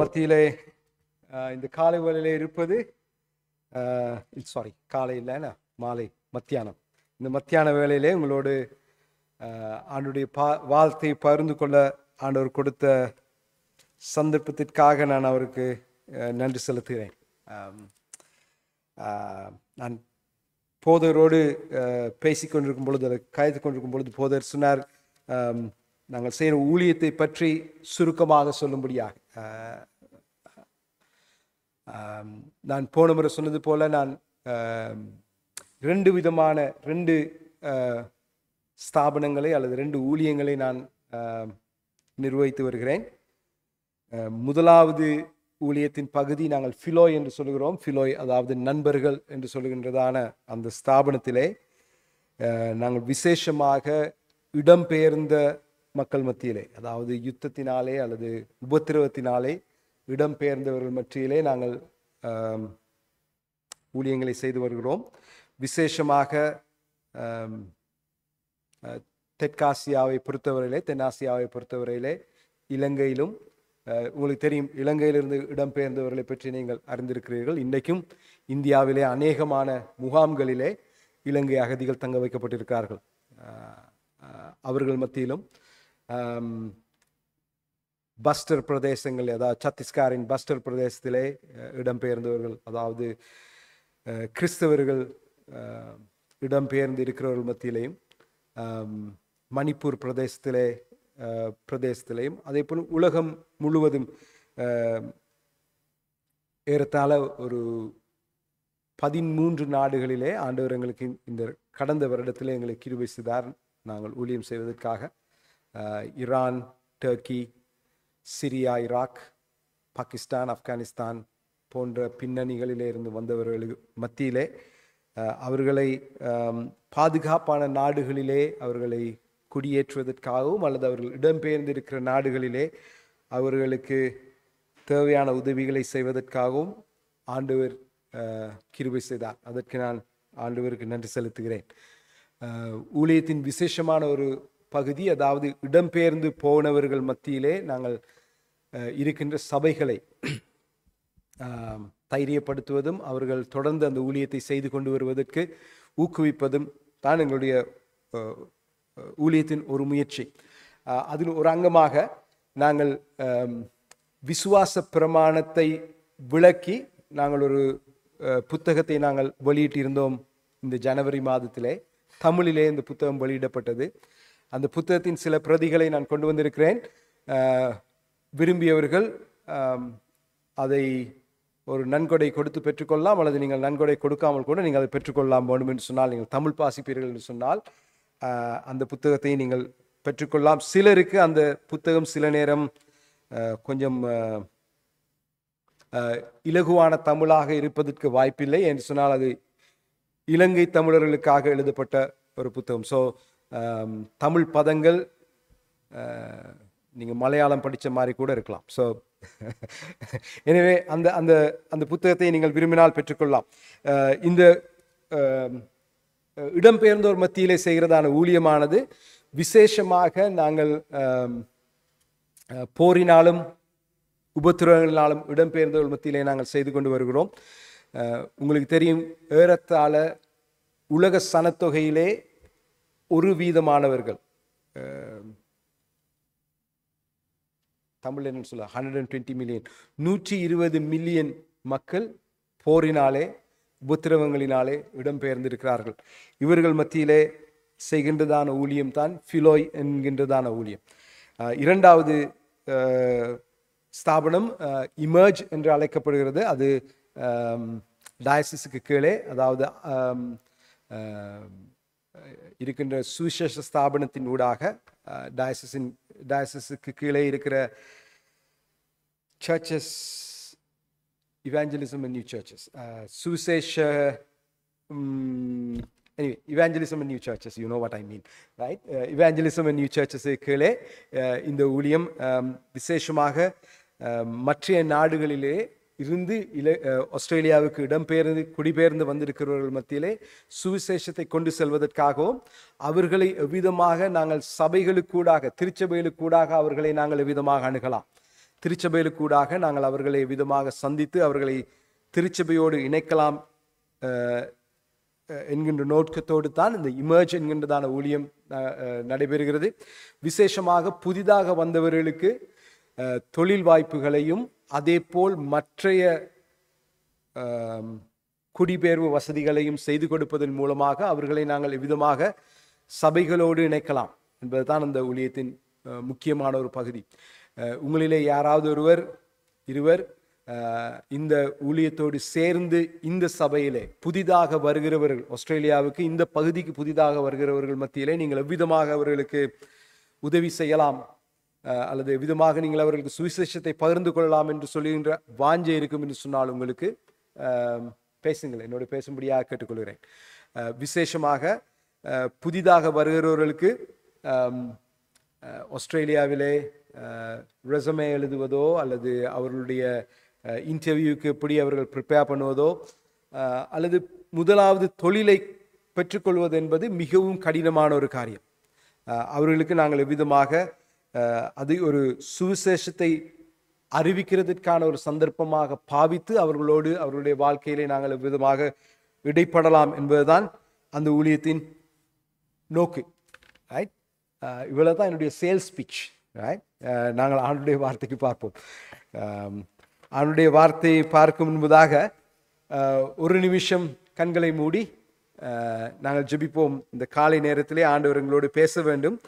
மத்தியிலே இந்த காலை வேளையிலே இருப்பது காலை இல்லைன்னா மாலை மத்தியானம். இந்த மத்தியான வேளையிலே உங்களோடு ஆண்டுடைய வாழ்த்தை பகிர்ந்து கொள்ள ஆண்டவர் கொடுத்த சந்தர்ப்பத்திற்காக நான் அவருக்கு நன்றி செலுத்துகிறேன். நான் போதரோடு பேசிக்கொண்டிருக்கும் பொழுது, அதை காய்த்து கொண்டிருக்கும் பொழுது போதர் சொன்னார், நாங்கள் செய்கிற ஊழியத்தை பற்றி சுருக்கமாக சொல்லும்படியாக. நான் போன முறை சொன்னது போல நான் ரெண்டு ஸ்தாபனங்களை அல்லது 2 ஊழியங்களை நான் நிர்வகித்து வருகிறேன். முதலாவது ஊழியத்தின் பகுதி நாங்கள் ஃபிலோய் என்று சொல்லுகிறோம். ஃபிலோய் அதாவது நண்பர்கள் என்று சொல்லுகின்றதான அந்த ஸ்தாபனத்திலே நாங்கள் விசேஷமாக இடம்பெயர்ந்த மக்கள் மத்தியிலே, அதாவது யுத்தத்தினாலே அல்லது உபத்திரவத்தினாலே இடம்பெயர்ந்தவர்கள் மத்தியிலே நாங்கள் ஊழியங்களை செய்து வருகிறோம். விசேஷமாக தெற்காசியாவை பொறுத்தவரையிலே, தென்னாசியாவை பொறுத்தவரையிலே இலங்கையிலும், உங்களுக்கு தெரியும், இலங்கையிலிருந்து இடம்பெயர்ந்தவர்களை பற்றி நீங்கள் அறிந்திருக்கிறீர்கள். இன்றைக்கும் இந்தியாவிலே அநேகமான முகாம்களிலே இலங்கை அகதிகள் தங்க வைக்கப்பட்டிருக்கிறார்கள். அவர்கள் மத்தியிலும் பஸ்டர் பிரதேசங்கள், அதாவது சத்தீஸ்கரின் பஸ்டர் பிரதேசத்திலே இடம்பெயர்ந்தவர்கள், அதாவது கிறிஸ்தவர்கள் இடம்பெயர்ந்து இருக்கிறவர்கள் மத்தியிலேயும், மணிப்பூர் பிரதேசத்திலேயும் அதே போல் உலகம் முழுவதும் ஏறத்தாழ ஒரு 13 நாடுகளிலே ஆண்டவர் எங்களுக்கு இந்த கடந்த வருடத்திலே எங்களுக்கு கிருபை செய்தார். நாங்கள் ஊழியம் செய்வதற்காக Iran, Turkey, Syria, Iraq, Pakistan, Afghanistan போன்ற பின்னணிகளிலே இருந்து வந்தவர்களுக்கு மத்தியிலே அவர்களை பாதுகாப்பான நாடுகளிலே அவர்களை குடியேற்றுவதற்காகவும் அல்லது அவர்கள் இடம்பெயர்ந்திருக்கிற நாடுகளிலே அவர்களுக்கு தேவையான உதவிகளை செய்வதற்காகவும் ஆண்டவர் கிருபை செய்தார். அதற்கு நான் ஆண்டவருக்கு நன்றி செலுத்துகிறேன். ஊழியத்தின் விசேஷமான ஒரு பகுதி, அதாவது இடம்பெயர்ந்து போனவர்கள் மத்தியிலே நாங்கள் இருக்கின்ற சபைகளை தைரியப்படுத்துவதும் அவர்கள் தொடர்ந்து அந்த ஊழியத்தை செய்து கொண்டு வருவதற்கு ஊக்குவிப்பதும் தான் எங்களுடைய ஊழியத்தின் ஒரு முயற்சி. அதில் ஒரு அங்கமாக நாங்கள் விசுவாச பிரமாணத்தை விளக்கி நாங்கள் ஒரு புத்தகத்தை நாங்கள் வெளியிட்டிருந்தோம். இந்த ஜனவரி மாதத்திலே தமிழிலே இந்த புத்தகம் வெளியிடப்பட்டது. அந்த புத்தகத்தின் சில பிரதிகளை நான் கொண்டு வந்திருக்கிறேன். விரும்பியவர்கள் அதை ஒரு நன்கொடை கொடுத்து பெற்றுக்கொள்ளலாம், அல்லது நீங்கள் நன்கொடை கொடுக்காமல் கூட நீங்கள் அதை பெற்றுக்கொள்ளலாம் வேண்டும் என்று சொன்னால், நீங்கள் தமிழ் வாசிப்பீர்கள் என்று சொன்னால் அந்த புத்தகத்தை நீங்கள் பெற்றுக்கொள்ளலாம். சிலருக்கு அந்த புத்தகம் சில நேரம் கொஞ்சம் இலகுவான தமிழாக இருப்பதற்கு வாய்ப்பில்லை என்று சொன்னால், அது இலங்கை தமிழர்களுக்காக எழுதப்பட்ட ஒரு புத்தகம். ஸோ தமிழ் பதங்கள் நீங்கள் மலையாளம் படித்த மாதிரி கூட இருக்கலாம். ஸோ எனவே அந்த அந்த அந்த புத்தகத்தை நீங்கள் விரும்பினால் பெற்றுக்கொள்ளலாம். இந்த இடம்பெயர்ந்தோர் மத்தியிலே செய்கிறதான ஊழியமானது விசேஷமாக நாங்கள் போரினாலும் உபத்திரவங்களினாலும் இடம்பெயர்ந்தோர் மத்தியிலே நாங்கள் செய்து கொண்டு வருகிறோம். உங்களுக்கு தெரியும், ஏறத்தாழ உலக சனத்தொகையிலே 1% தமிழ் என்ன சொல்ல 120 மில்லியன் 120 மில்லியன் மக்கள் போரினாலே உபத்திரவங்களினாலே இடம்பெயர்ந்திருக்கிறார்கள். இவர்கள் மத்தியிலே செய்கின்றதான ஊழியம் தான் ஃபிலோய் என்கின்றதான ஊழியம். இரண்டாவது ஸ்தாபனம் இமர்ஜ் என்று அழைக்கப்படுகிறது. அது டயசிஸுக்கு கீழே, அதாவது இருக்கின்ற சுவிசேஷ ஸ்தாபனத்தின் ஊடாக டயசிஸுக்கு கீழே இருக்கிற churches, evangelism and new churches, சுவிசேஷ anyway, evangelism and new churches, you know what I mean, right? Evangelism and new churches கீழே இந்த ஊழியம் விசேஷமாக மற்ற நாடுகளிலே இருந்து ஆஸ்திரேலியாவுக்கு குடிபெயர்ந்து வந்திருக்கிறவர்கள் மத்தியிலே சுவிசேஷத்தை கொண்டு செல்வதற்காகவும் அவர்களை எவ்விதமாக நாங்கள் சபைகளுக்கூடாக, திருச்சபைகளுக்கூடாக அவர்களை நாங்கள் எவ்விதமாக அணுகலாம், திருச்சபையிலுக்கூடாக நாங்கள் அவர்களை விதமாக சந்தித்து அவர்களை திருச்சபையோடு இணைக்கலாம் என்கின்ற நோக்கத்தோடு தான் இந்த இமர்ஜ் என்கின்றதான ஊழியம் நடைபெறுகிறது. விசேஷமாக புதிதாக வந்தவர்களுக்கு தொழில் வாய்ப்புகளையும் அதே போல் மற்றைய குடிபெயர்வு வசதிகளையும் செய்து கொடுப்பதன் மூலமாக அவர்களை நாங்கள் எவ்விதமாக சபைகளோடு இணைக்கலாம் என்பதுதான் அந்த ஊழியத்தின் முக்கியமான ஒரு பகுதி. உங்களிலே யாராவது இருவர் இந்த ஊழியத்தோடு சேர்ந்து இந்த சபையிலே புதிதாக வருகிறவர்கள், ஆஸ்திரேலியாவுக்கு இந்த பகுதிக்கு புதிதாக வருகிறவர்கள் மத்தியிலே நீங்கள் எவ்விதமாக அவர்களுக்கு உதவி செய்யலாம் அல்லது எவ்விதமாக நீங்கள் அவர்களுக்கு சுவிசேஷத்தை பகிர்ந்து கொள்ளலாம் என்று சொல்லுகின்ற வாஞ்சை இருக்கும் என்று சொன்னால் உங்களுக்கு பேசுங்கள், என்னோடு பேசும்படியாக கேட்டுக்கொள்கிறேன். விசேஷமாக புதிதாக வருகிறவர்களுக்கு ஆஸ்திரேலியாவிலே ரெசுமே எழுதுவதோ அல்லது அவர்களுடைய இன்டர்வியூக்கு எப்படி அவர்கள் ப்ரிப்பேர் பண்ணுவதோ அல்லது முதலாவது தொழிலை பெற்றுக்கொள்வது என்பது மிகவும் கடினமான ஒரு காரியம். அவர்களுக்கு நாங்கள் எவ்விதமாக அது ஒரு சுவிசேஷத்தை அறிவிக்கிறதுக்கான ஒரு சந்தர்ப்பமாக பாவித்து அவர்களோடு அவர்களுடைய வாழ்க்கையிலே நாங்கள் எவ்விதமாக இடைப்படலாம் என்பதுதான் அந்த ஊழியத்தின் நோக்கு. ரைட், இவ்வளோ தான் என்னுடைய சேல்ஸ் பிச். ரைட், நாங்கள் ஆண்டுடைய வார்த்தைக்கு பார்ப்போம். ஆண்டுடைய வார்த்தையை பார்க்கும் முன்பதாக ஒரு நிமிஷம் கண்களை மூடி நாங்கள் ஜெபிப்போம். இந்த காலை நேரத்திலே ஆண்டவர் எங்களோடு பேச வேண்டும்.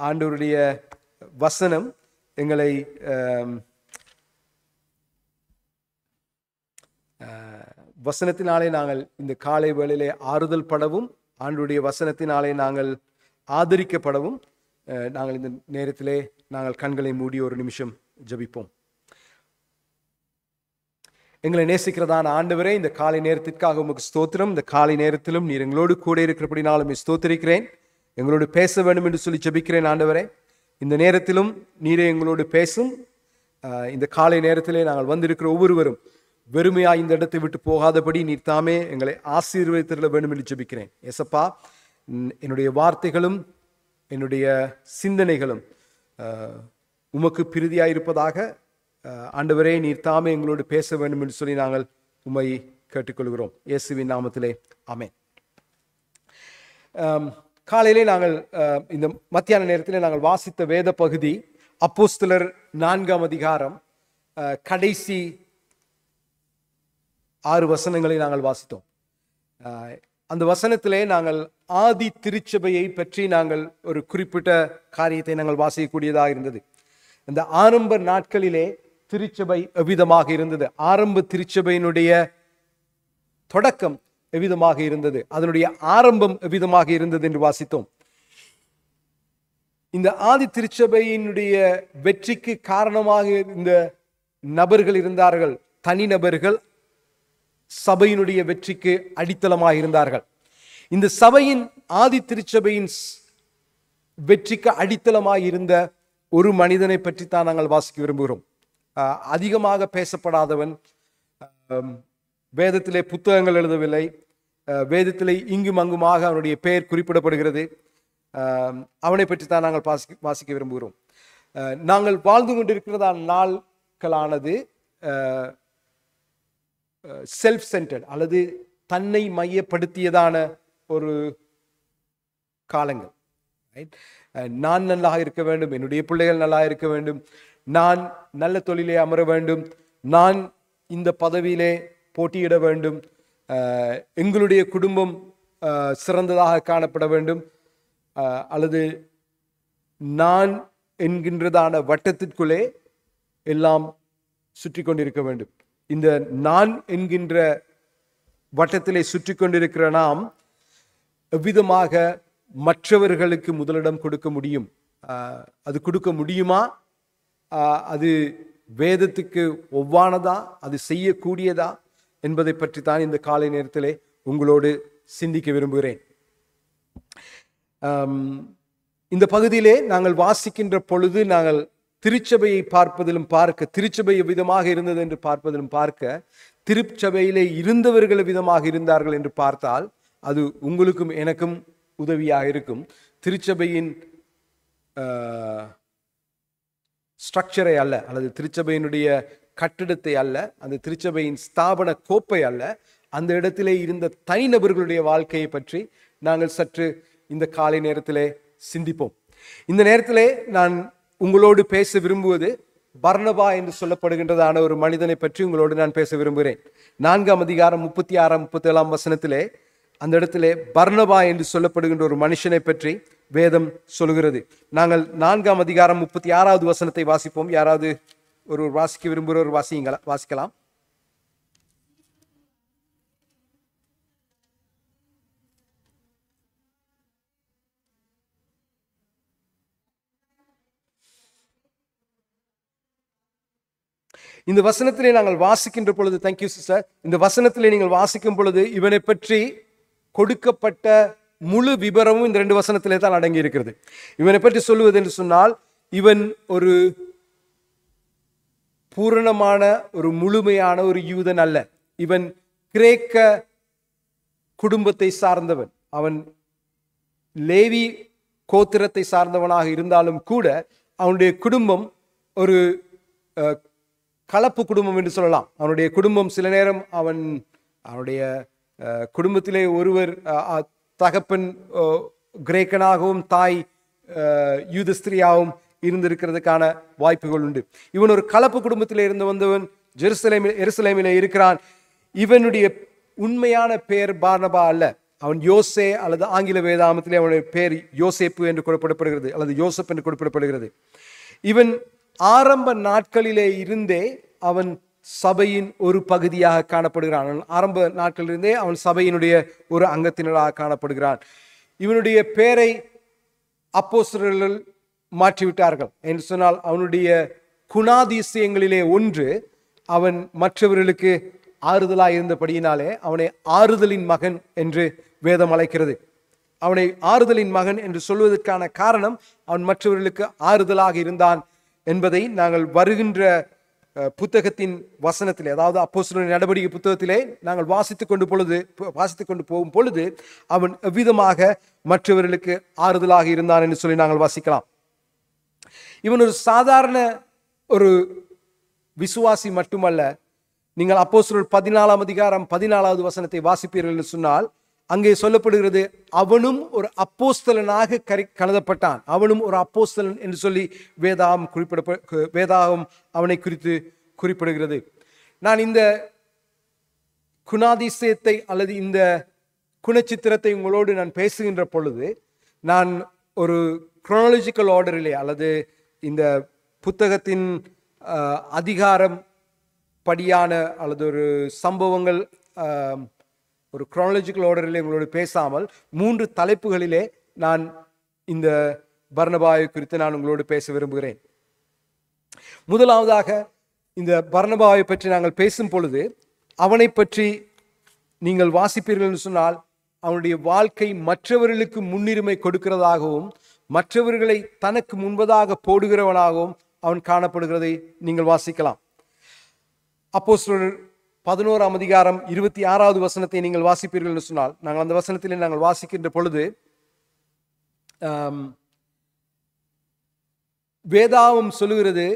ஆண்டவருடைய வசனம் எங்களை வசனத்தினாலே நாங்கள் இந்த காலை வேளையிலே ஆறுதல் படவும் ஆண்டவருடைய வசனத்தினாலே நாங்கள் ஆதரிக்கப்படவும் நாங்கள் இந்த நேரத்திலே நாங்கள் கண்களை மூடி ஒரு நிமிஷம் ஜெபிப்போம். எங்களை நேசிக்கிறதான ஆண்டவரே, இந்த காலை நேரத்திற்காக உமக்கு ஸ்தோத்திரம். இந்த காலை நேரத்திலும் நீர் எங்களோடு கூட இருக்கிறபடினாலும் ஸ்தோத்திரிக்கிறேன். எங்களோடு பேச வேண்டும் என்று சொல்லி ஜெபிக்கிறேன் ஆண்டவரே. இந்த நேரத்திலும் நீரே எங்களோடு பேசும். இந்த காலை நேரத்திலே நாங்கள் வந்திருக்கிற ஒவ்வொருவரும் வெறுமையாக இந்த இடத்தை விட்டு போகாதபடி நீர் தாமே எங்களை ஆசீர்வதித்திருக்க வேண்டும் என்று ஜெபிக்கிறேன். ஏசப்பா, என்னுடைய வார்த்தைகளும் என்னுடைய சிந்தனைகளும் உமக்கு பிரீதியாயிருப்பதாக. ஆண்டவரே, நீர் தாமே எங்களோடு பேச வேண்டும் என்று சொல்லி நாங்கள் உம்மை கேட்டுக்கொள்கிறோம். இயேசுவின் நாமத்திலே ஆமென். காலையிலே நாங்கள் இந்த மத்தியான நேரத்திலே நாங்கள் வாசித்த வேத பகுதி அப்போஸ்தலர் 4ஆம் அதிகாரம் கடைசி 6 வசனங்களை நாங்கள் வாசித்தோம். அந்த வசனத்திலே நாங்கள் ஆதி திருச்சபையை பற்றி நாங்கள் ஒரு குறிப்பிட்ட காரியத்தை நாங்கள் வாசிக்கக்கூடியதாக இருந்தது. இந்த ஆரம்ப நாட்களிலே திருச்சபை எவ்விதமாக இருந்தது, ஆரம்ப திருச்சபையினுடைய தொடக்கம் எவ்விதமாக இருந்தது, அதனுடைய ஆரம்பம் எவ்விதமாக இருந்தது என்று வாசித்தோம். இந்த ஆதி திருச்சபையினுடைய வெற்றிக்கு காரணமாக இந்த நபர்கள் இருந்தார்கள், தனிநபர்கள் சபையினுடைய வெற்றிக்கு அடித்தளமாக இருந்தார்கள். இந்த சபையின் ஆதி திருச்சபையின் வெற்றிக்கு அடித்தளமாக இருந்த ஒரு மனிதனை பற்றி தான் நாங்கள் வாசிக்க விரும்புகிறோம். அதிகமாக பேசப்படாதவன், வேதத்திலே புத்தகங்கள் எழுதவில்லை, வேதத்திலே இங்கும் அங்குமாக அவனுடைய பெயர் குறிப்பிடப்படுகிறது. அவனை பற்றி தான் நாங்கள் வாசிக்க விரும்புகிறோம். நாங்கள் வாழ்ந்து கொண்டிருக்கிறதான நாட்களானது செல்ஃப் சென்டர்ட் அல்லது தன்னை மையப்படுத்தியதான ஒரு காலங்கள். நான் நல்லா இருக்க வேண்டும், என்னுடைய பிள்ளைகள் நல்லா இருக்க வேண்டும், நான் நல்ல தொழிலே அமர வேண்டும், நான் இந்த பதவியிலே போட்டியிட வேண்டும், எங்களுடைய குடும்பம் சிறந்ததாக காணப்பட வேண்டும், அல்லது நான் என்கின்றதான வட்டத்திற்குள்ளே எல்லாம் சுற்றி கொண்டிருக்க வேண்டும். இந்த நான் என்கின்ற வட்டத்திலே சுற்றி கொண்டிருக்கிற நாம் எவ்விதமாக மற்றவர்களுக்கு முதலிடம் கொடுக்க முடியும்? அது கொடுக்க முடியுமா? அது வேதத்துக்கு ஒவ்வானதா? அது செய்யக்கூடியதா என்பதை பற்றி தான் இந்த காலை நேரத்திலே உங்களோடு சிந்திக்க விரும்புகிறேன். இந்த பகுதியிலே நாங்கள் வாசிக்கின்ற பொழுது நாங்கள் திருச்சபையை பார்ப்பதிலும் பார்க்க, திருச்சபை விதமாக இருந்தது என்று பார்ப்பதிலும் பார்க்க, திருச்சபையிலே இருந்தவர்கள் விதமாக இருந்தார்கள் என்று பார்த்தால் அது உங்களுக்கும் எனக்கும் உதவியாக இருக்கும். திருச்சபையின் ஸ்ட்ரக்சரை அல்ல, அல்லது திருச்சபையினுடைய கட்டிடத்தை அல்ல, அந்த திருச்சபையின் ஸ்தாபன கோப்பை அல்ல, அந்த இடத்திலே இருந்த தனிநபர்களுடைய வாழ்க்கையை பற்றி நாங்கள் சற்று இந்த காலை நேரத்திலே சிந்திப்போம். இந்த நேரத்திலே நான் உங்களோடு பேச விரும்புவது பர்னபா என்று சொல்லப்படுகின்றதான ஒரு மனிதனை பற்றி உங்களோடு நான் பேச விரும்புகிறேன். 4ஆம் அதிகாரம் 36, 37 வசனத்திலே அந்த இடத்திலே பர்னபா என்று சொல்லப்படுகின்ற ஒரு மனுஷனை பற்றி வேதம் சொல்கிறது. நாங்கள் 4ஆம் அதிகாரம் 36வது வசனத்தை வாசிப்போம். யாராவது ஒரு வாசிக்க விரும்புகிறவர் வாசிக்கலாம். இந்த வசனத்திலே நாங்கள் வாசிக்கின்ற பொழுது, தேங்க்யூ சிஸ்டர், இந்த வசனத்திலே நீங்கள் வாசிக்கும் பொழுது இவனை பற்றி கொடுக்கப்பட்ட முழு விபரமும் இந்த 2 வசனத்திலே தான் அடங்கி இருக்கிறது. இவனை பற்றி சொல்லுவது என்று சொன்னால், இவன் ஒரு பூரணமான ஒரு முழுமையான ஒரு யூதன் அல்ல. இவன் கிரேக்க குடும்பத்தை சார்ந்தவன். அவன் லேவி கோத்திரத்தை சார்ந்தவனாக இருந்தாலும் கூட அவனுடைய குடும்பம் ஒரு கலப்பு குடும்பம் என்று சொல்லலாம். அவனுடைய குடும்பம் சில நேரம் அவனுடைய குடும்பத்திலே ஒருவர் தகப்பன் கிரேக்கனாகவும் தாய் யூத ஸ்திரியாகவும் இருந்திருக்கிறதுக்கான வாய்ப்புகள் உண்டு. இவன் ஒரு கலப்பு குடும்பத்திலே இருந்து வந்தவன். எருசலேமிலே இருக்கிறான். இவனுடைய உண்மையான பெயர் பர்னபா அல்ல. அவன் யோசே, அல்லது ஆங்கில வேதாமத்திலே அவனுடைய பெயர் யோசேப்பு என்று குறிப்பிடப்படுகிறது, அல்லது யோசப் என்று குறிப்பிடப்படுகிறது. இவன் ஆரம்ப நாட்களிலே இருந்தே அவன் சபையின் ஒரு பகுதியாக காணப்படுகிறான். ஆரம்ப நாட்களிலிருந்தே அவன் சபையினுடைய ஒரு அங்கத்தினராக காணப்படுகிறான். இவனுடைய பெயரை அப்போஸ்தலர்கள் மாற்றிவிட்டார்கள் என்று சொன்னால், அவனுடைய குணாதிசயங்களிலே ஒன்று அவன் மற்றவர்களுக்கு ஆறுதலாக இருந்தபடியினாலே அவனை ஆறுதலின் மகன் என்று வேதம் அழைக்கிறது. அவனை ஆறுதலின் மகன் என்று சொல்வதற்கான காரணம், அவன் மற்றவர்களுக்கு ஆறுதலாக இருந்தான் என்பதை நாங்கள் வருகின்ற புத்தகத்தின் வசனத்திலே, அதாவது அப்போஸ்தலரின் நடவடிக்கை புத்தகத்திலே நாங்கள் வாசித்துக் கொண்டு போகும் பொழுது அவன் எவ்விதமாக மற்றவர்களுக்கு ஆறுதலாக இருந்தான் என்று சொல்லி நாங்கள் வாசிக்கலாம். இவன் ஒரு சாதாரண ஒரு விசுவாசி மட்டுமல்ல. நீங்கள் அப்போஸ்தலர் 14ஆம் அதிகாரம் 14வது வசனத்தை வாசிப்பீர்கள் என்று சொன்னால், அங்கே சொல்லப்படுகிறது, அவனும் ஒரு அப்போஸ்தலனாக கருதப்பட்டான். அவனும் ஒரு அப்போஸ்தலன் என்று சொல்லி வேதாகம் அவனை குறித்து குறிப்பிடுகிறது. நான் இந்த குணாதிசயத்தை அல்லது இந்த குணச்சித்திரத்தை உங்களோடு நான் பேசுகின்ற பொழுது, நான் ஒரு குரோனாலஜிக்கல் ஆர்டரிலே அல்லது இந்த புத்தகத்தின் அதிகாரம் படியான அல்லது ஒரு சம்பவங்கள் ஒரு குரோனாலஜிக்கல் ஆர்டரிலே உங்களோடு பேசாமல் 3 தலைப்புகளிலே நான் இந்த பர்னபாவை குறித்து நான் உங்களோடு பேச விரும்புகிறேன். முதலாவதாக இந்த பர்னபாவை பற்றி நாங்கள் பேசும் பொழுது, அவனை பற்றி நீங்கள் வாசிப்பீர்கள் என்று சொன்னால், அவனுடைய வாழ்க்கை மற்றவர்களுக்கு முன்னுரிமை கொடுக்கிறதாகவும் மற்றவர்களை தனக்கு முன்பதாக போடுகிறவனாகவும் அவன் காணப்படுகிறதை நீங்கள் வாசிக்கலாம். அப்போஸ்தலர் 11ஆம் அதிகாரம் 26வது வசனத்தை நீங்கள் வாசிப்பீர்கள் என்று சொன்னால், நாங்கள் அந்த வசனத்திலே நாங்கள் வாசிக்கின்ற பொழுது வேதாகம் சொல்லுகிறது,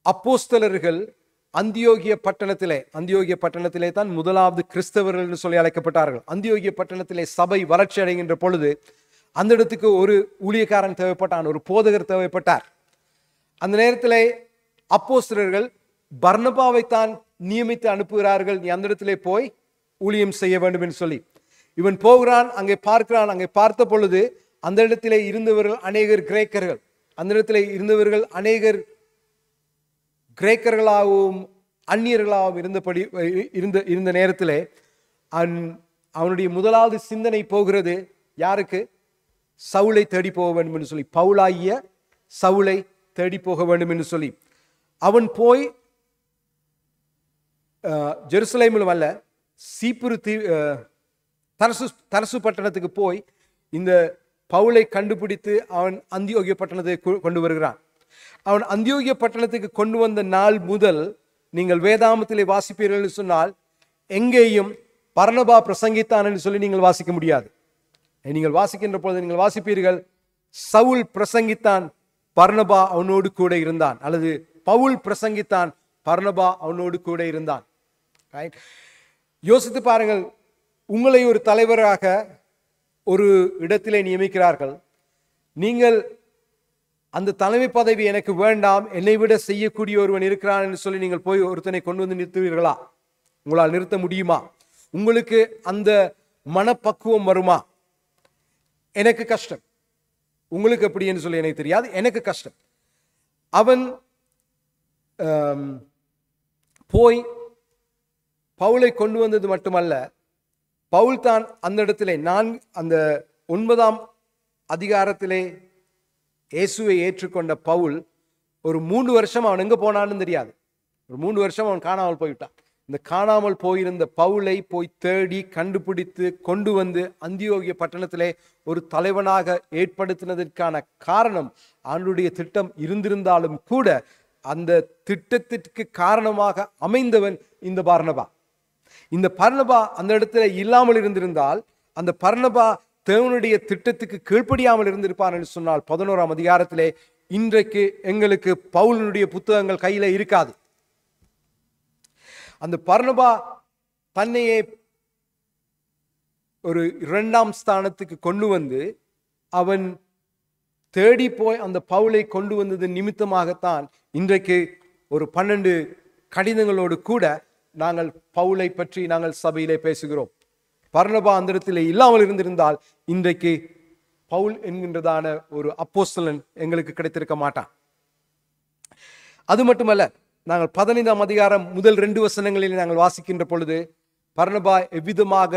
அப்போஸ்தலர்கள் அந்தியோகிய பட்டணத்திலே தான் முதலாவது கிறிஸ்தவர்கள் என்று சொல்லி அழைக்கப்பட்டார்கள். அந்தியோகிய பட்டணத்திலே சபை வளர்ச்சி அடைகின்ற பொழுது அந்த இடத்துக்கு ஒரு ஊழியக்காரன் தேவைப்பட்டான், ஒரு போதகர் தேவைப்பட்டார். அந்த நேரத்திலே அப்போஸ்தலர்கள் பர்னபாவைத்தான் நியமித்து அனுப்புகிறார்கள், நீ அந்த இடத்திலே போய் ஊழியம் செய்ய வேண்டும் என்று சொல்லி. இவன் போகிறான், அங்கே பார்க்கிறான். அங்கே பார்த்த பொழுது அந்த இடத்திலே இருந்தவர்கள் அநேகர் கிரேக்கர்கள். அந்த இடத்திலே இருந்தவர்கள் அநேகர் கிரேக்கர்களாகவும் அந்நியர்களாகவும் இருந்த நேரத்திலே அவனுடைய முதலாவது சிந்தனை போகிறது யாருக்கு? சவுலை தேடி போக வேண்டும் என்று சொல்லி, பவுலாகிய சவுலை தேடி போக வேண்டும் என்று சொல்லி. அவன் போய் ஜெருசலேமிலும் அல்ல, சீப்புரு தரசு பட்டணத்துக்கு போய் இந்த பவுலை கண்டுபிடித்து அவன் அந்தியோகிய பட்டணத்தை கொண்டு வருகிறான். அவன் அந்தியோகிய பட்டணத்துக்கு கொண்டு வந்த நாள் முதல் நீங்கள் வேதாமத்திலே வாசிப்பீர்கள் என்று சொன்னால், எங்கேயும் பர்னபா பிரசங்கித்தான் என்று சொல்லி நீங்கள் வாசிக்க முடியாது. நீங்கள் வாசிக்கின்ற பொழுது நீங்கள் வாசிப்பீர்கள், சவுல் பிரசங்கித்தான், பர்னபா அவனோடு கூட இருந்தான், அல்லது பவுல் பிரசங்கித்தான், பர்னபா அவனோடு கூட இருந்தான். யோசித்து பாருங்கள், உங்களை ஒரு தலைவராக ஒரு இடத்திலே நியமிக்கிறார்கள். நீங்கள் அந்த தலைமை பதவி எனக்கு வேண்டாம், என்னை விட செய்யக்கூடிய ஒருவன் இருக்கிறான் என்று சொல்லி நீங்கள் போய் ஒருத்தனை கொண்டு வந்து நிறுத்துவீர்களா? உங்களால் நிறுத்த முடியுமா? உங்களுக்கு அந்த மனப்பக்குவம் வருமா? எனக்கு கஷ்டம். உங்களுக்கு எப்படி என்று சொல்லி எனக்கு தெரியாது, எனக்கு கஷ்டம். அவன் போய் பவுலை கொண்டு வந்தது மட்டுமல்ல, பவுல் தான் அந்த இடத்திலே அந்த 9ஆம் அதிகாரத்திலே இயேசுவை ஏற்றுக்கொண்ட பவுல் ஒரு 3 வருஷம் அவன் எங்க போனான்னு தெரியாது. ஒரு 3 வருஷம் அவன் காணாமல் போய்விட்டான். இந்த காணாமல் போயிருந்த பவுலை போய் தேடி கண்டுபிடித்து கொண்டு வந்து அந்தியோகிய பட்டணத்திலே ஒரு தலைவனாக ஏற்படுத்தினதற்கான காரணம் ஆண்டவருடைய திட்டம் இருந்திருந்தாலும் கூட அந்த திட்டத்திற்கு காரணமாக அமைந்தவன் இந்த பர்னபா. இந்த பர்னபா அந்த இடத்துல இல்லாமல் இருந்திருந்தால், அந்த பர்னபா தேவனுடைய திட்டத்துக்கு கீழ்ப்படியாமல் இருந்திருப்பார் என்று சொன்னால் 11ஆம் அதிகாரத்திலே இன்றைக்கு எங்களுக்கு பவுலினுடைய புத்தகங்கள் கையில இருக்காது. அந்த பர்னபா தன்னையே ஒரு 2ஆம் ஸ்தானத்துக்கு கொண்டு வந்து அவன் தேடி போய் அந்த பவுலை கொண்டு வந்தது நிமித்தமாகத்தான் இன்றைக்கு ஒரு 12 கடிதங்களோடு கூட நாங்கள் பவுலை பற்றி நாங்கள் சபையிலே பேசுகிறோம். பர்னபா அந்த இடத்திலே இல்லாமல் இருந்திருந்தால் இன்றைக்கு பவுல் என்கின்றதான ஒரு அப்போஸ்தலன் எங்களுக்கு கிடைத்திருக்க மாட்டான். அது மட்டுமல்ல, நாங்கள் 15ஆம் அதிகாரம் முதல் 2 வசனங்களில் நாங்கள் வாசிக்கின்ற பொழுது பர்னபா எவ்விதமாக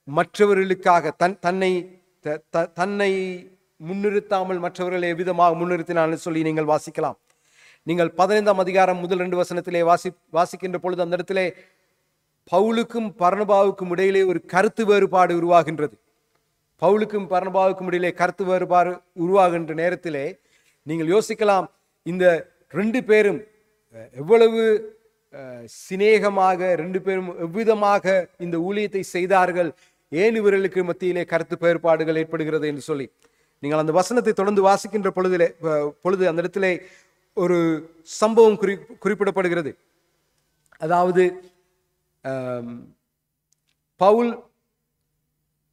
மற்றவர்களுக்காக தன்னை முன்னிறுத்தாமல் மற்றவர்களை எவ்விதமாக முன்னிறுத்தினான்னு சொல்லி நீங்கள் வாசிக்கலாம். நீங்கள் 15ஆம் அதிகாரம் முதல் 2 வசனத்திலே வாசிக்கின்ற பொழுது அந்த இடத்திலே பவுலுக்கும் பர்னபாவுக்கும் இடையிலே ஒரு கருத்து வேறுபாடு உருவாகின்றது. பவுலுக்கும் பர்னபாவுக்கும் இடையிலே கருத்து வேறுபாடு உருவாகின்ற நேரத்திலே நீங்கள் யோசிக்கலாம், இந்த 2 பேரும் எவ்வளவு சிநேகமாக 2 பேரும் எவ்விதமாக இந்த ஊழியத்தை செய்தார்கள், ஏன் இவர்களுக்கு மத்தியிலே கருத்து வேறுபாடுகள் ஏற்படுகிறது என்று சொல்லி நீங்கள் அந்த வசனத்தை தொடர்ந்து வாசிக்கின்ற பொழுது அந்த இடத்திலே ஒரு சம்பவம் குறிப்பிடப்படுகிறது. அதாவது பவுல்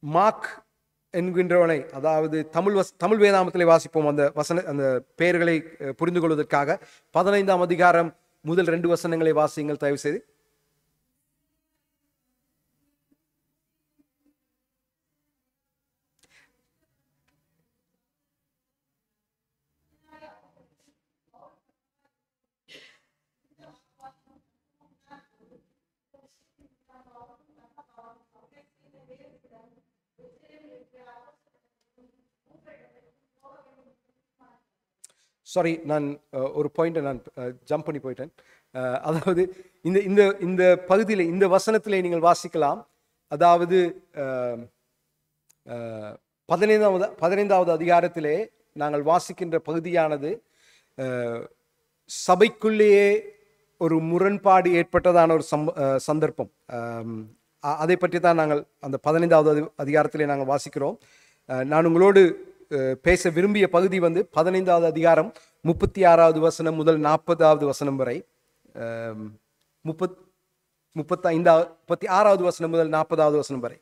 மார்க் என்கின்றவனை, அதாவது தமிழ் வேதாமத்திலே வாசிப்போம் அந்த பெயர்களை புரிந்து கொள்வதற்காக 15ஆம் அதிகாரம் முதல் 2 வசனங்களை வாசியுங்கள் தயவு செய்து. சாரி, நான் ஒரு பாயிண்ட்டை நான் ஜம்ப் பண்ணி போயிட்டேன். அதாவது இந்த பகுதியில் இந்த வசனத்திலே நீங்கள் வாசிக்கலாம். அதாவது 15வது அதிகாரத்திலே நாங்கள் வாசிக்கின்ற பகுதியானது சபைக்குள்ளேயே ஒரு முரண்பாடு ஏற்பட்டதான ஒரு சந்தர்ப்பம். அதை பற்றி தான் நாங்கள் அந்த 15வது அதிகாரத்திலே நாங்கள் வாசிக்கிறோம். நான் உங்களோடு பேச விரும்பிய பகுதி 15வது அதிகாரம் 36வது வசனம் முதல் 40வது வசனம் வரை, 36வது வசனம் முதல் 40வது வசனம் வரை.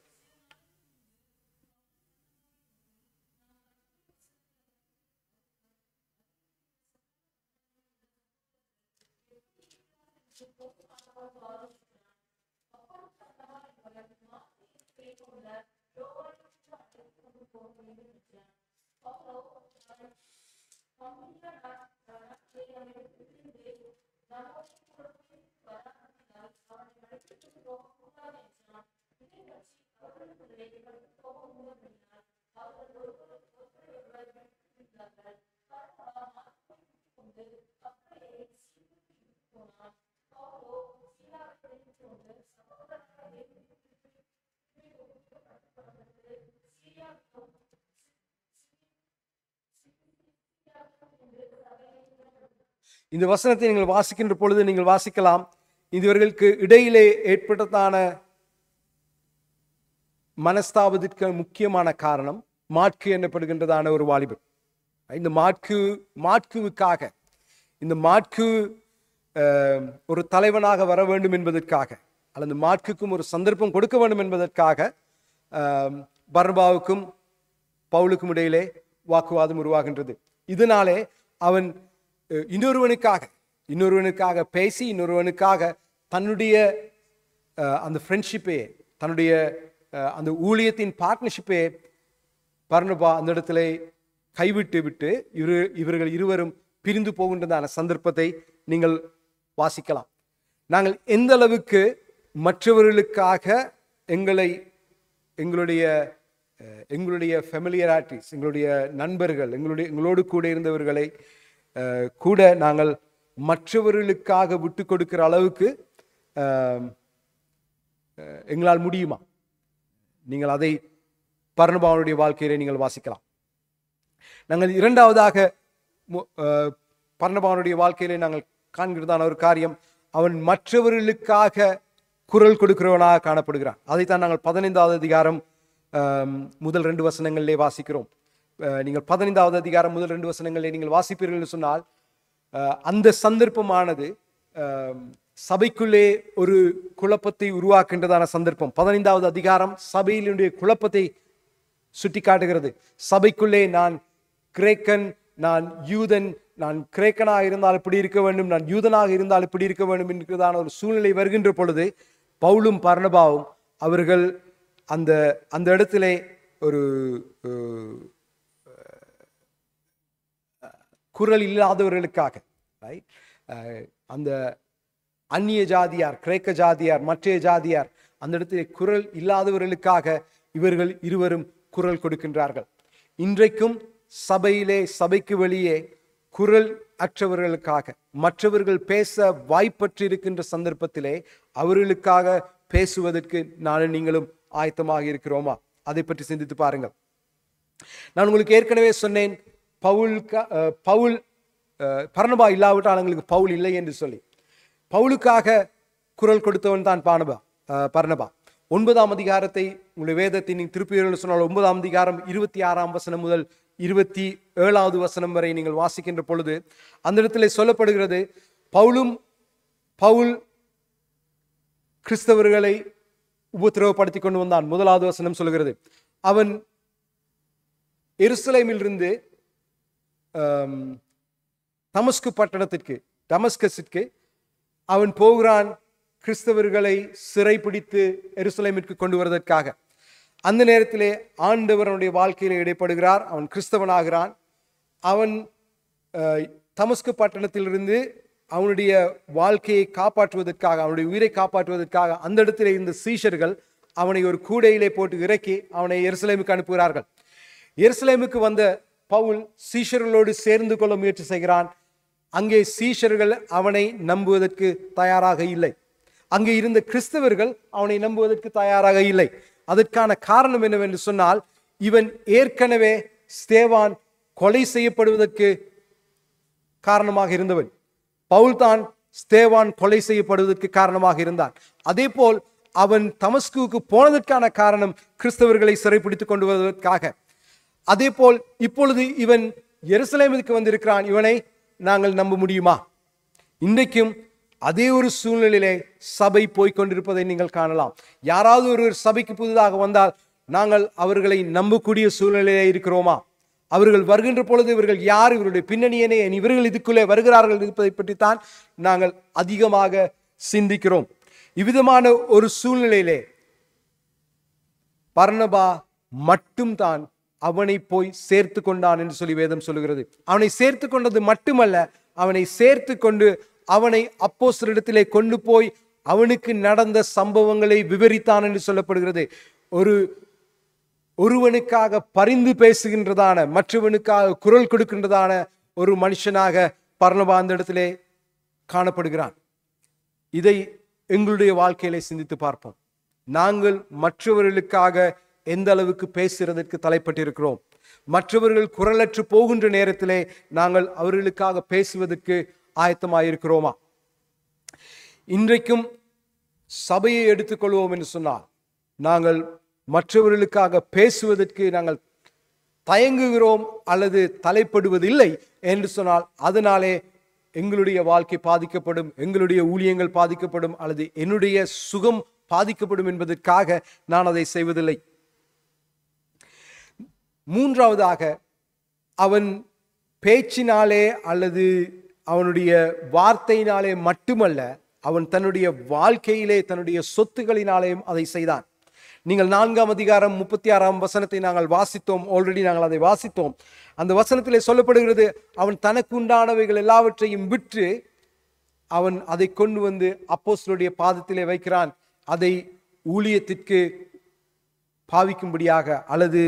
இந்த வசனத்தை நீங்கள் வாசிக்கின்ற பொழுது நீங்கள் வாசிக்கலாம், இவர்களுக்கு இடையிலே ஏற்பட்டதான மனஸ்தாபத்திற்கு முக்கியமான காரணம் மாற்கு எனப்படுகின்றதான ஒரு வாலிபர். இந்த மாட்குவுக்காக, இந்த மாட்கு ஒரு தலைவனாக வர வேண்டும் என்பதற்காக, அல்லது மாட்குக்கும் ஒரு சந்தர்ப்பம் கொடுக்க வேண்டும் என்பதற்காக பர்னபாவுக்கும் பவுலுக்கும் இடையிலே வாக்குவாதம் உருவாகின்றது. இதனாலே அவன் இன்னொருவனுக்காக பேசி, இன்னொருவனுக்காக தன்னுடைய அந்த ஃப்ரெண்ட்ஷிப்பே, தன்னுடைய அந்த ஊழியத்தின் பார்ட்னர்ஷிப்பே பர்னபா அந்த இடத்துல கைவிட்டு விட்டு இவர்கள் இருவரும் பிரிந்து போகின்றதான சந்தர்ப்பத்தை நீங்கள் வாசிக்கலாம். நாங்கள் எந்த அளவுக்கு மற்றவர்களுக்காக எங்களுடைய ஃபெமிலியரிட்டிஸ், எங்களுடைய நண்பர்கள், எங்களோடு கூட இருந்தவர்களை கூட நாங்கள் மற்றவர்களுக்காக விட்டு கொடுக்கிற அளவுக்கு எங்களால் முடியுமா? நீங்கள் அதை பர்னபாவுடைய வாழ்க்கையிலே நீங்கள் வாசிக்கலாம். நாங்கள் இரண்டாவதாக பர்னபாவுடைய வாழ்க்கையிலே நாங்கள் காண்கிறதான ஒரு காரியம், அவன் மற்றவர்களுக்காக குரல் கொடுக்கிறவனாக காணப்படுகிறான். அதைத்தான் நாங்கள் 15வது அதிகாரம் முதல் 2 வசனங்களிலே வாசிக்கிறோம். நீங்கள் 15வது அதிகாரம் முதல் 2 வசனங்களிலே நீங்கள் வாசிப்பீர்கள் என்று சொன்னால், அந்த சந்தர்ப்பமானது சபைக்குள்ளே ஒரு குழப்பத்தை உருவாக்குகின்றதான சந்தர்ப்பம். 15வது அதிகாரம் சபையினுடைய குழப்பத்தை சுட்டி காட்டுகிறது. சபைக்குள்ளே நான் கிரேக்கன், நான் யூதன், நான் கிரேக்கனாக இருந்தால் இப்படி இருக்க வேண்டும், நான் யூதனாக இருந்தால் இப்படி இருக்க வேண்டும் என்கிறதான ஒரு சூழ்நிலை வருகின்ற பொழுது பவுலும் பர்னபாவும் அவர்கள் அந்த இடத்திலே ஒரு குரல் இல்லாதவர்களுக்காக, அந்த அந்நிய ஜாதியார், கிரேக்க ஜாதியார், மற்ற ஜாதியார், அந்த இடத்திலே குரல் இல்லாதவர்களுக்காக இவர்கள் இருவரும் குரல் கொடுக்கின்றார்கள். இன்றைக்கும் சபைக்கு வெளியே குரல் அற்றவர்களுக்காக, மற்றவர்கள் பேச வாய்ப்பற்று இருக்கின்ற சந்தர்ப்பத்திலே அவர்களுக்காக பேசுவதற்கு நானும் நீங்களும் ஆயத்தமாக இருக்கிறோமா? அதை பற்றி சிந்தித்து பாருங்கள். நான் உங்களுக்கு ஏற்கனவே சொன்னேன், பவுல் பர்னபா இல்லாவிட்டால் எங்களுக்கு பவுல் இல்லை என்று சொல்லி. பவுலுக்காக குரல் கொடுத்தவன் தான் பர்னபா. 9ஆம் அதிகாரத்தை உங்களுடைய வேதத்தை நீங்கள் திருப்பி சொன்னால் 9ஆம் அதிகாரம் 26ஆம் வசனம் முதல் 27வது வசனம் வரை நீங்கள் வாசிக்கின்ற பொழுது அந்த இடத்துல சொல்லப்படுகிறது, பவுல் கிறிஸ்தவர்களை உபத்திரவப்படுத்தி கொண்டு வந்தான். 1வது வசனம் சொல்கிறது, அவன் எருசலேமிலிருந்து டமஸ்கஸிற்கு அவன் போகிறான், கிறிஸ்தவர்களை சிறைப்பிடித்து எருசலேமிற்கு கொண்டு வருவதற்காக. அந்த நேரத்திலே ஆண்டவருடைய வாழ்க்கையில இடைப்படுகிறார். அவன் கிறிஸ்தவனாகிறான். அவன் தமஸ்கு பட்டணத்திலிருந்து அவனுடைய வாழ்க்கையை காப்பாற்றுவதற்காக, அவனுடைய உயிரை காப்பாற்றுவதற்காக அந்த இடத்திலே இருந்த சீஷர்கள் அவனை ஒரு கூடையிலே போட்டு இறக்கி அவனை எருசலேமுக்கு அனுப்புகிறார்கள். எருசலேமுக்கு வந்த பவுல் சீஷர்களோடு சேர்ந்து கொள்ள முயற்சி செய்கிறான். அங்கே சீஷர்கள் அவனை நம்புவதற்கு தயாராக இல்லை. அங்கே இருந்த கிறிஸ்தவர்கள் அவனை நம்புவதற்கு தயாராக இல்லை. அதற்கான காரணம் என்னவென்று சொன்னால், இவன் ஏற்கனவே ஸ்தேவான் கொலை செய்யப்படுவதற்கு காரணமாக இருந்தவன். பவுல் தான் ஸ்தேவான் கொலை செய்யப்படுவதற்கு காரணமாக இருந்தான். அதே போல் அவன் தமஸ்குவுக்கு போனதற்கான காரணம் கிறிஸ்தவர்களை சிறைப்பிடித்துக் கொண்டு வருவதற்காக. அதே போல் இப்பொழுது இவன் எருசலேமுக்கு வந்திருக்கிறான். இவனை நாங்கள் நம்ப முடியுமா? இன்றைக்கும் அதே ஒரு சூழ்நிலையிலே சபை போய்கொண்டிருப்பதை நீங்கள் காணலாம். யாராவது ஒரு சபைக்கு புதிதாக வந்தால் நாங்கள் அவர்களை நம்பக்கூடிய சூழ்நிலையிலே இருக்கிறோமா? அவர்கள் வருகின்ற பொழுது இவர்கள் யார், இவருடைய பின்னணியனே, இவர்கள் இதுக்குள்ளே வருகிறார்கள் இருப்பதை பற்றித்தான் நாங்கள் அதிகமாக சிந்திக்கிறோம். இவ்விதமான ஒரு சூழ்நிலையிலே பர்னபா மட்டும்தான் அவனை போய் சேர்த்து கொண்டான் என்று சொல்லி வேதம் சொல்லுகிறது. அவனை சேர்த்து கொண்டது மட்டுமல்ல, அவனை சேர்த்து கொண்டு அவனை அப்போஸ்தலரிடத்திலே கொண்டு போய் அவனுக்கு நடந்த சம்பவங்களை விவரித்தான் என்று சொல்லப்படுகிறது. ஒருவனுக்காக பரிந்து பேசுகின்றதான, மற்றவனுக்காக குரல் கொடுக்கின்றதான ஒரு மனுஷனாக பர்னபா அந்த இடத்திலே காணப்படுகிறான். இதை எங்களுடைய வாழ்க்கையிலே சிந்தித்து பார்ப்போம். நாங்கள் மற்றவர்களுக்காக எந்த அளவுக்கு பேசுறதற்கு தலைப்பட்டிருக்கிறோம்? மற்றவர்கள் குரலற்று போகின்ற நேரத்திலே நாங்கள் அவர்களுக்காக பேசுவதற்கு ஆயத்தமாயிருக்கிறோமா? இன்றைக்கும் சபையை எடுத்துக்கொள்வோம் என்று சொன்னால் நாங்கள் மற்றவர்களுக்காக பேசுவதற்கு நாங்கள் தயங்குகிறோம் அல்லது தலைப்படுவதில்லை என்று சொன்னால் அதனாலே எங்களுடைய வாழ்க்கை பாதிக்கப்படும், எங்களுடைய ஊழியங்கள் பாதிக்கப்படும், அல்லது என்னுடைய சுகம் பாதிக்கப்படும் என்பதற்காக நான் அதை செய்வதில்லை. மூன்றாவதாக, அவன் பேச்சினாலே அல்லது அவனுடைய வார்த்தையினாலே மட்டுமல்ல, அவன் தன்னுடைய வாழ்க்கையிலே தன்னுடைய சொத்துக்களினாலேயும் அதை செய்தான். நீங்கள் 4ஆம் அதிகாரம் 36ஆம் வசனத்தை நாங்கள் வாசித்தோம். ஆல்ரெடி நாங்கள் அதை வாசித்தோம். அந்த வசனத்திலே சொல்லப்படுகிறது, அவன் தனக்கு உண்டானவைகள் எல்லாவற்றையும் விற்று அவன் அதை கொண்டு வந்து அப்போஸ்தலருடைய பாதத்திலே வைக்கிறான். அதை ஊழியத்திற்கு பாவிக்கும்படியாக அல்லது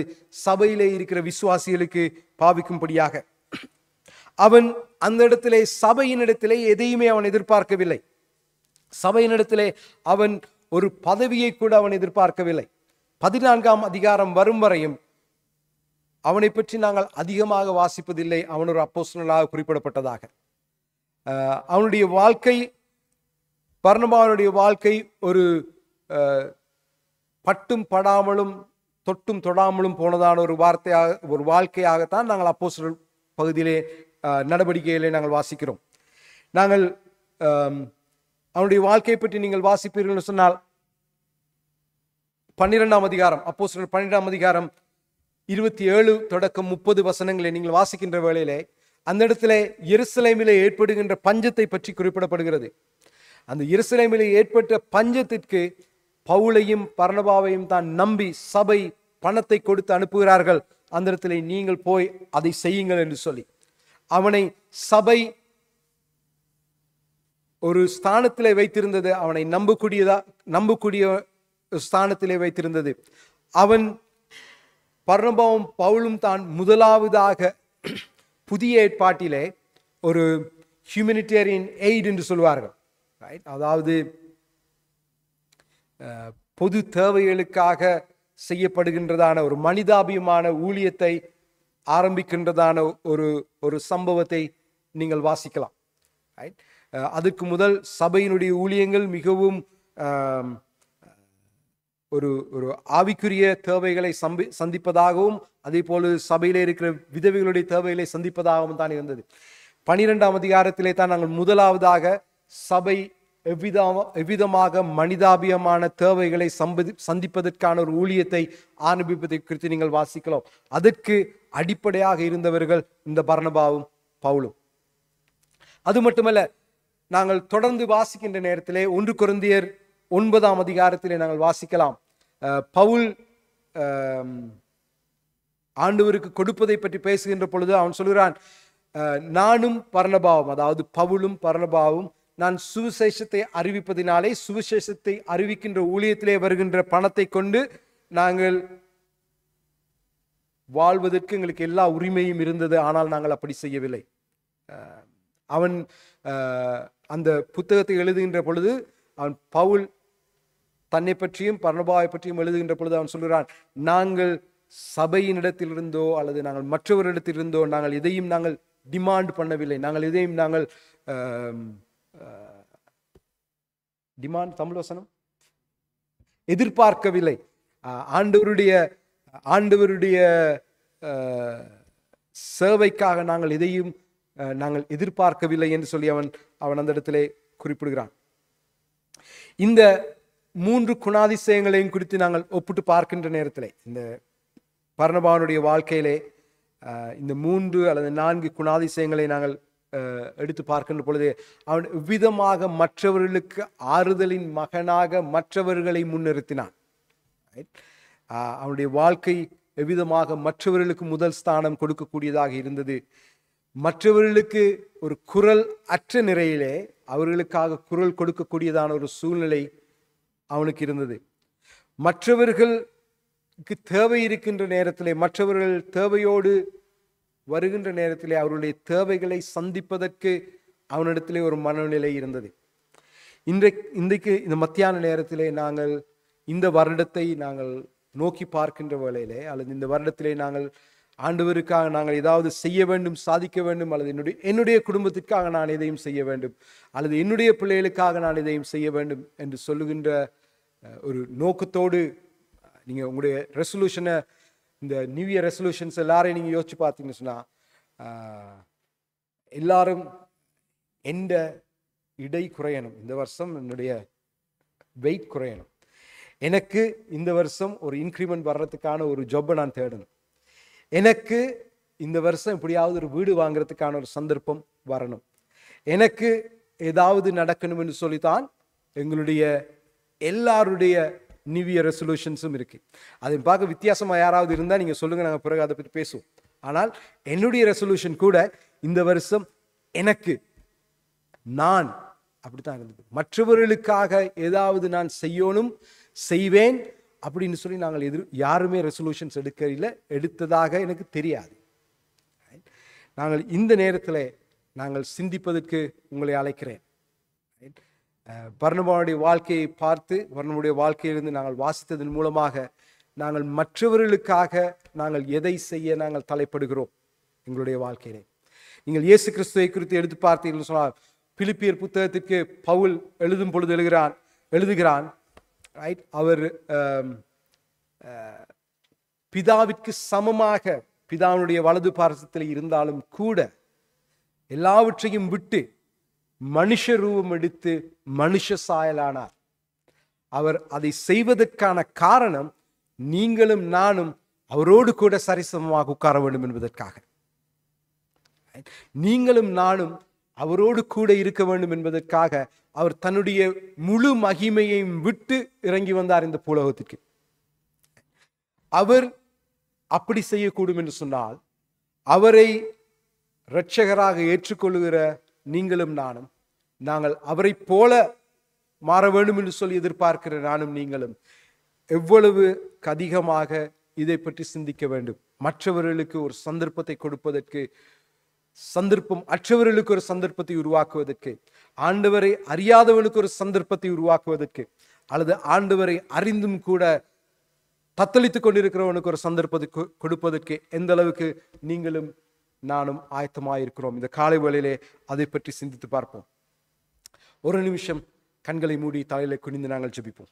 சபையிலே இருக்கிற விசுவாசிகளுக்கு பாவிக்கும்படியாக. அவன் அந்த இடத்திலே சபையினிடத்திலே எதையுமே அவன் எதிர்பார்க்கவில்லை. சபையினிடத்திலே அவன் ஒரு பதவியை கூட அவன் எதிர்பார்க்கவில்லை. 14ஆம் அதிகாரம் வரும் வரையும் அவனை பற்றி நாங்கள் அதிகமாக வாசிப்பதில்லை. அவன் ஒரு அப்போஸ்தலனாக குறிப்பிடப்பட்டதாக. அவனுடைய வாழ்க்கை, பர்னபாவுடைய வாழ்க்கை ஒரு பட்டும் படாமலும் தொட்டும் தொடாமலும் போனதான ஒரு வாழ்க்கையாகத்தான் நாங்கள் அப்போஸ்தலர் பகுதியிலே நடவடிக்கைகளை நாங்கள் வாசிக்கிறோம். நாங்கள் அவனுடைய வாழ்க்கையை பற்றி நீங்கள் வாசிப்பீர்கள் சொன்னால் 12ஆம் அதிகாரம், அப்போஸ்தலர் 12ஆம் அதிகாரம் 27 தொடக்கம் 30 வசனங்களை நீங்கள் வாசிக்கின்ற வேளையிலே அந்த இடத்துல எருசலேமிலே ஏற்படுகின்ற பஞ்சத்தை பற்றி குறிப்பிடப்படுகிறது. அந்த எருசலேமிலே ஏற்பட்ட பஞ்சத்திற்கு பவுலையும் பர்னபாவையும் தான் நம்பி சபை பணத்தை கொடுத்து அனுப்புகிறார்கள். அந்த இடத்துல நீங்கள் போய் அதை செய்யுங்கள் என்று சொல்லி அவனை சபை ஒரு ஸ்தானத்திலே வைத்திருந்தது. அவனை நம்பக்கூடிய ஸ்தானத்திலே வைத்திருந்தது. அவன் பர்னபாவும் பவுலும் தான் முதலாவதாக புதிய ஏற்பாட்டிலே ஒரு ஹியூமனிடேரியன் எய்ட் என்று சொல்வார்கள். அதாவது பொது தேவைகளுக்காக செய்யப்படுகின்றதான ஒரு மனிதாபியமான ஊழியத்தை ஆரம்பிக்கின்றதான ஒரு சம்பவத்தை நீங்கள் வாசிக்கலாம். அதுக்கு முதல் சபையினுடைய ஊழியங்கள் மிகவும் ஒரு ஆவிக்குரிய தேவைகளை சந்திப்பதாகவும் அதே போல சபையிலே இருக்கிற விதவைகளுடைய தேவைகளை சந்திப்பதாகவும் தான் இருந்தது. 12ஆம் அதிகாரத்திலே தான் நாங்கள் முதலாவதாக சபை எவ்விதமாக மனிதாபியமான தேவைகளை சந்திப்பதற்கான ஒரு ஊழியத்தை ஆரம்பிப்பதை குறித்து நீங்கள் வாசிக்கலாம். அதற்கு அடிப்படையாக இருந்தவர்கள் இந்த பர்னபாவும் பவுலும். அது மட்டுமல்ல, நாங்கள் தொடர்ந்து வாசிக்கின்ற நேரத்திலே 1 கொரிந்தியர் 9ஆம் அதிகாரத்திலே நாங்கள் வாசிக்கலாம். பவுல் ஆண்டவருக்கு கொடுப்பதை பற்றி பேசுகின்ற பொழுது அவன் சொல்கிறான், நானும் பர்னபாவும், அதாவது பவுலும் பர்னபாவும், நான் சுவிசேஷத்தை அறிவிப்பதினாலே சுவிசேஷத்தை அறிவிக்கின்ற ஊழியத்திலே வருகின்ற பணத்தை கொண்டு நாங்கள் வாழ்வதற்கு எங்களுக்கு எல்லா உரிமையும் இருந்தது. ஆனால் நாங்கள் அப்படி செய்யவில்லை. அவன் அந்த புத்தகத்தை எழுதுகின்ற பொழுது அவன் பவுல் தன்னை பற்றியும் பர்னபாவை பற்றியும் எழுதுகின்ற பொழுது அவன் சொல்கிறான், நாங்கள் சபையினிடத்திலிருந்தோ அல்லது நாங்கள் மற்றவரிடத்திலிருந்தோ நாங்கள் எதையும் நாங்கள் டிமாண்ட் பண்ணவில்லை. நாங்கள் எதையும் நாங்கள் டிமாண்ட் தமிழ் வசனம் எதிர்பார்க்கவில்லை. ஆண்டவருடைய சேவைக்காக நாங்கள் எதையும் நாங்கள் எதிர்பார்க்கவில்லை என்று சொல்லி அவன் அந்த இடத்திலே குறிப்பிடுகிறான். இந்த 3 குணாதிசயங்களையும் குறித்து நாங்கள் ஒப்பிட்டு பார்க்கின்ற நேரத்திலே இந்த பர்னபாவுடைய வாழ்க்கையிலே இந்த 3 அல்லது 4 குணாதிசயங்களை நாங்கள் எடுத்து பார்க்கின்ற பொழுது அவன் விதமாக மற்றவர்களுக்கு ஆறுதலின் மகனாக மற்றவர்களை முன்னிறுத்தினான். அவனுடைய வாழ்க்கை எவ்விதமாக மற்றவர்களுக்கு முதல் ஸ்தானம் கொடுக்கக்கூடியதாக இருந்தது. மற்றவர்களுக்கு ஒரு குரல் அற்ற நிலையிலே அவர்களுக்காக குரல் கொடுக்கக்கூடியதான ஒரு சூழ்நிலை அவனுக்கு இருந்தது. மற்றவர்களுக்கு தேவை இருக்கின்ற நேரத்திலே, மற்றவர்கள் தேவையோடு வருகின்ற நேரத்திலே அவர்களுடைய தேவைகளை சந்திப்பதற்கு அவனிடத்திலே ஒரு மனநிலை இருந்தது. இன்றைக்கு இந்த மத்தியான நேரத்திலே நாங்கள் இந்த வருடத்தை நாங்கள் நோக்கி பார்க்கின்ற வேளையிலே அல்லது இந்த வருடத்திலே நாங்கள் ஆண்டவருக்காக நாங்கள் ஏதாவது செய்ய வேண்டும், சாதிக்க வேண்டும், அல்லது என்னுடைய குடும்பத்திற்காக நான் எதையும் செய்ய வேண்டும், அல்லது என்னுடைய பிள்ளைகளுக்காக நான் எதையும் செய்ய வேண்டும் என்று சொல்லுகின்ற ஒரு நோக்கத்தோடு நீங்கள் உங்களுடைய ரெசல்யூஷனை இந்த நியூ இயர் ரெசல்யூஷன்ஸ் எல்லாரையும் நீங்கள் யோசிச்சு பார்த்தீங்கன்னு சொன்னால் எல்லாரும் எந்த இடை குறையணும், இந்த வருஷம் என்னுடைய வெயிட் குறையணும், எனக்கு இந்த வருஷம் ஒரு இன்க்ரிமெண்ட் வர்றதுக்கான ஒரு ஜாப்பை நான் தேடணும், எனக்கு இந்த வருஷம் எப்படியாவது ஒரு வீடு வாங்குறதுக்கான ஒரு சந்தர்ப்பம் வரணும், எனக்கு ஏதாவது நடக்கணும் என்று சொல்லித்தான் எங்களுடைய எல்லாருடைய நியூ இயர் ரெசல்யூஷன்ஸும் இருக்கு. அதை பார்க்க வித்தியாசமாக யாராவது இருந்தால் நீங்கள் சொல்லுங்கள், நாங்கள் பிறகு அதை பற்றி பேசுவோம். ஆனால் என்னுடைய ரெசல்யூஷன் கூட இந்த வருஷம் எனக்கு, நான் அப்படித்தான் இருந்தது. மற்றவர்களுக்காக ஏதாவது நான் செய்யணும், செய்வேன் அப்படின்னு சொல்லி நாங்கள் யாருமே ரெசல்யூஷன்ஸ் எடுத்ததாக எனக்கு தெரியாது. நாங்கள் இந்த நேரத்தில் நாங்கள் சிந்திப்பதற்கு உங்களை அழைக்கிறேன். பர்னபாவுடைய வாழ்க்கையை பார்த்து, பர்னபாவுடைய வாழ்க்கையிலிருந்து நாங்கள் வாசித்ததன் மூலமாக நாங்கள் மற்றவர்களுக்காக நாங்கள் எதை செய்ய நாங்கள் தலைப்படுகிறோம் எங்களுடைய வாழ்க்கையிலே. நீங்கள் இயேசு கிறிஸ்துவை குறித்து எடுத்து பார்த்தீர்கள் சொன்னால், பிலிப்பியர் புத்தகத்திற்கு பவுல் எழுதும் பொழுது எழுதுகிறான் ரைட். அவர் பிதாவிற்கு சமமாக பிதாவுடைய வலது பார்சத்தில் இருந்தாலும் கூட எல்லாவற்றையும் விட்டு மனுஷ ரூபம் எடுத்து மனுஷ சாயலானார். அவர் அதை செய்வதற்கான காரணம் நீங்களும் நானும் அவரோடு கூட சரிசமமாக உட்கார வேண்டும் என்பதற்காக. நீங்களும் நானும் அவரோடு கூட இருக்க வேண்டும் என்பதற்காக அவர் தன்னுடைய முழு மகிமையையும் விட்டு இறங்கி வந்தார் இந்த பூலோகத்திற்கு. அவர் அப்படி செய்யக்கூடும் என்று சொன்னால், அவரை இரட்சகராக ஏற்றுக்கொள்ளுகிற நீங்களும் நானும், நாங்கள் அவரை போல மாற வேண்டும் என்று சொல்லி எதிர்பார்க்கிற நானும் நீங்களும் எவ்வளவு அதிகமாக இதை பற்றி சிந்திக்க வேண்டும். மற்றவர்களுக்கு ஒரு சந்தர்ப்பத்தை கொடுப்பதற்கு, சந்தர்ப்பம் அற்றவர்களுக்கு ஒரு சந்தர்ப்பத்தை உருவாக்குவதற்கு, ஆண்டவரை அறியாதவனுக்கு ஒரு சந்தர்ப்பத்தை உருவாக்குவதற்கு, அல்லது ஆண்டவரை அறிந்தும் கூட தத்தளித்துக் கொண்டிருக்கிறவனுக்கு ஒரு சந்தர்ப்பத்தை கொடுப்பதற்கு எந்த அளவுக்கு நீங்களும் நானும் ஆயத்தமாயிருக்கிறோம். இந்த காலை வேளையிலே அதை பற்றி சிந்தித்து பார்ப்போம். ஒரு நிமிஷம் கண்களை மூடி தலையில குனிந்து நாங்கள் ஜெபிப்போம்.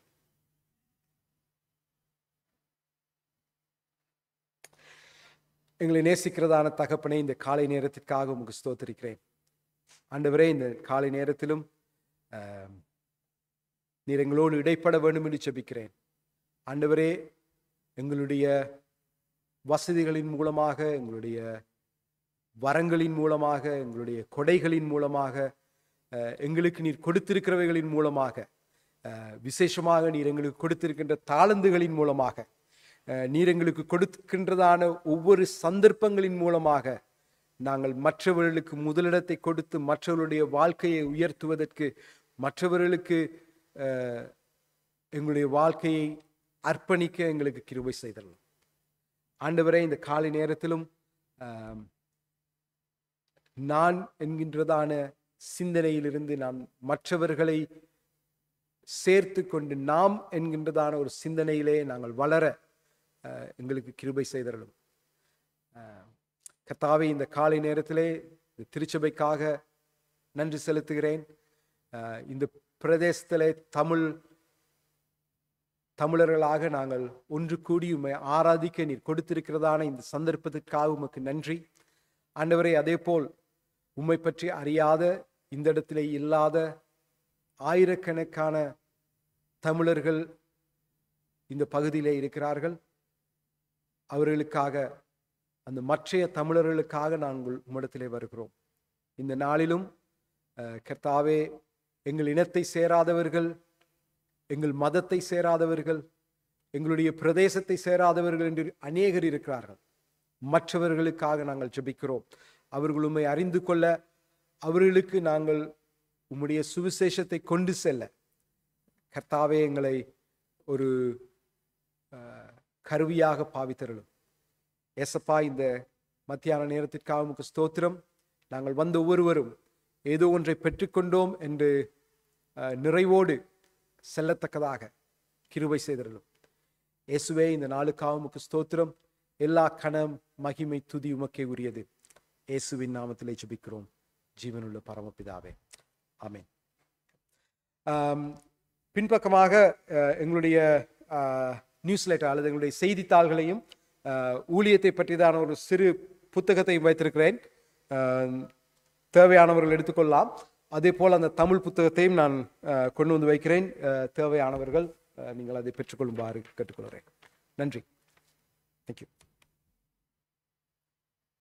எங்களை நேசிக்கிறதான தகப்பனே, இந்த காலை நேரத்திற்காக உங்களுக்கு ஸ்தோத்திரிக்கிறேன். ஆண்டவரே, இந்த காலை நேரத்திலும் நீர் எங்களோடு இடைப்பட வேண்டும் என்று ஜெபிக்கிறேன். ஆண்டவரே, எங்களுடைய வசதிகளின் மூலமாக, எங்களுடைய வரங்களின் மூலமாக, எங்களுடைய கொடைகளின் மூலமாக, எங்களுக்கு நீர் கொடுத்திருக்கிறவைகளின் மூலமாக, விசேஷமாக நீர் எங்களுக்கு கொடுத்திருக்கின்ற தாளந்துகளின் மூலமாக, நீர் எங்களுக்கு கொடுக்கின்றதான ஒவ்வொரு சந்தர்ப்பங்களின் மூலமாக நாங்கள் மற்றவர்களுக்கு முதலிடத்தை கொடுத்து மற்றவர்களுடைய வாழ்க்கையை உயர்த்துவதற்கு, மற்றவர்களுக்கு எங்களுடைய வாழ்க்கையை அர்ப்பணிக்க எங்களுக்கு கிருபை செய்தரலாம். ஆண்டவரே, இந்த காலை நேரத்திலும் நான் என்கின்றதான சிந்தனையிலிருந்து நான் மற்றவர்களை சேர்த்து கொண்டு நாம் என்கின்றதான ஒரு சிந்தனையிலே நாங்கள் வளர எங்களுக்கு கிருபை செய்தரலும். கர்த்தாவே, இந்த காலை நேரத்திலே திருச்சபைக்காக நன்றி செலுத்துகிறேன். இந்த பிரதேசத்திலே தமிழர்களாக நாங்கள் ஒன்று கூடி உம்மை ஆராதிக்க நீர் கொடுத்திருக்கிறதான இந்த சந்தர்ப்பத்திற்காக உமக்கு நன்றி. ஆண்டவரே, அதே போல் உம்மை பற்றி அறியாத, இந்த இடத்திலே இல்லாத ஆயிரக்கணக்கான தமிழர்கள் இந்த பகுதியிலே இருக்கிறார்கள். அவர்களுக்காக, அந்த மற்றைய தமிழர்களுக்காக நாங்கள் உம்மிடத்திலே வருகிறோம். இந்த நாளிலும் கர்த்தாவே, எங்கள் இனத்தை சேராதவர்கள், எங்கள் மதத்தை சேராதவர்கள், எங்களுடைய பிரதேசத்தை சேராதவர்கள் என்று அநேகர் இருக்கிறார்கள். மற்றவர்களுக்காக நாங்கள் ஜெபிக்கிறோம். அவர்கள் உம்மை அறிந்து கொள்ள, அவர்களுக்கு நாங்கள் உம்முடைய சுவிசேஷத்தை கொண்டு செல்ல கர்த்தாவே எங்களை ஒரு கருவியாக பாவித்தருளும். ஏசப்பா, இந்த மத்தியான நேரத்திற்காக உமக்கு ஸ்தோத்திரம். நாங்கள் வந்த ஒவ்வொருவரும் ஏதோ ஒன்றை பெற்றுக்கொண்டோம் என்று நிறைவோடு செல்லத்தக்கதாக கிருபை செய்தருளும். இயேசுவே, இந்த நாளுக்காக உமக்கு ஸ்தோத்திரம். எல்லா கணம், மகிமை, துதி உமக்கே உரியது. இயேசுவின் நாமத்திலே ஜெபிக்கிறோம் ஜீவனுள்ள பரமபிதாவே, ஆமென். பின்பக்கமாக எங்களுடைய நியூஸ்லெட்டர் அல்லது எங்களுடைய செய்தித்தாள்களையும் ஊழியத்தை பற்றிதான ஒரு சிறு புத்தகத்தையும் வைத்திருக்கிறேன். தேவையானவர்கள் எடுத்துக்கொள்ளலாம். அதே போல் அந்த தமிழ் புத்தகத்தையும் நான் கொண்டு வந்து வைக்கிறேன். தேவையானவர்கள் நீங்கள் அதை பெற்றுக்கொள்ளுமாறு கேட்டுக்கொள்கிறேன். நன்றி. தேங்க்யூ.